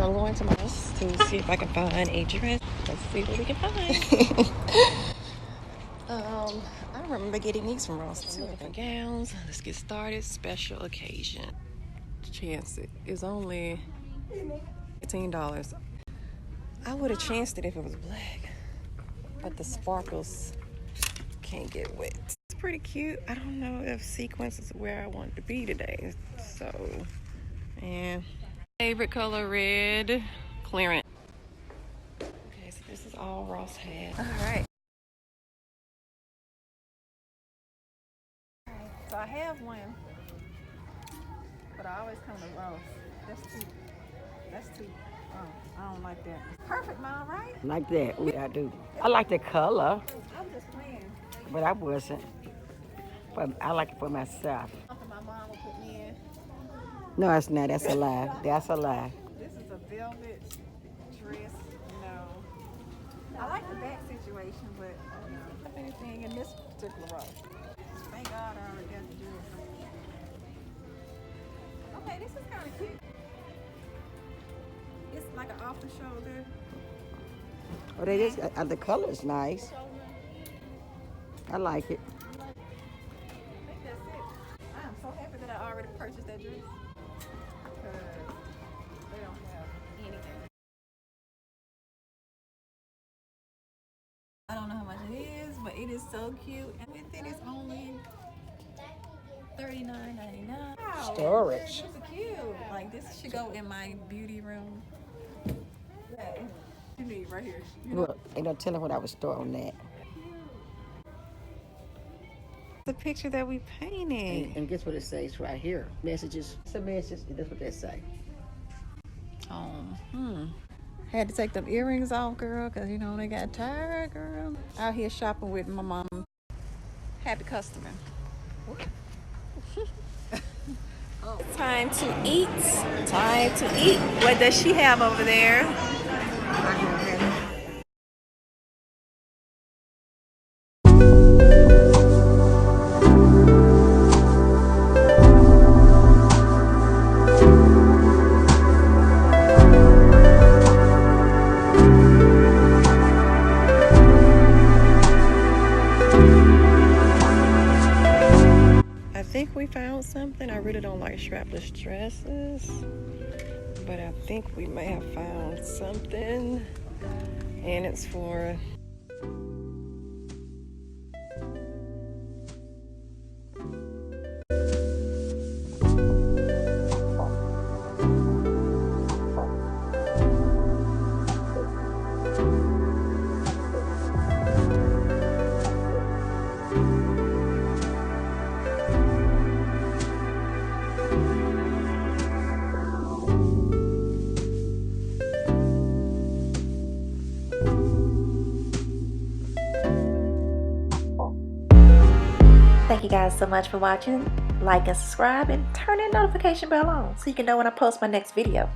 So I'm going to my house to see if I can find a dress. Let's see what we can find. I remember getting these from Ross too. Looking for gowns. Let's get started. Special occasion. Chance it is only $18. I would have chanced it if it was black, but the sparkles can't get wet. It's pretty cute. I don't know if sequins is where I want to be today. So, and favorite color, red, clearance. Okay, so this is all Ross had. All right. So I have one, but I always come to Ross. That's too, I don't like that. Perfect, Mom, right? Like that, I do. I like the color, I'm just playing. but I wasn't. But I like it for myself. Something my mom will put me in. No, it's not. That's a lie. That's a lie. This is a velvet dress. No. I like the back situation, but if anything in this particular row. Thank God I already got the dress. Okay, this is kind of cute. It's like an off the shoulder. Oh, they just, the color is nice. I like it. I think that's it. I'm so happy that I already purchased that dress. Because they don't have anything. I don't know how much it is, but it is so cute. And with it, it's only $39.99. Wow. Storage. This is cute. Like, this should go in my beauty room. Yeah, you need right here. Look, ain't no telling what I would store on that. The picture that we painted. And guess what it says right here? Messages. It's a message. That's what they say. Oh, Had to take them earrings off, girl, because, you know, they got tired, girl. Out here shopping with my mom. Happy customer. Time to eat. Time to eat. What does she have over there? I think we found something. I really don't like strapless dresses, but I think we may have found something, and it's for Thank you guys so much for watching. Like and subscribe and turn that notification bell on so you can know when I post my next video.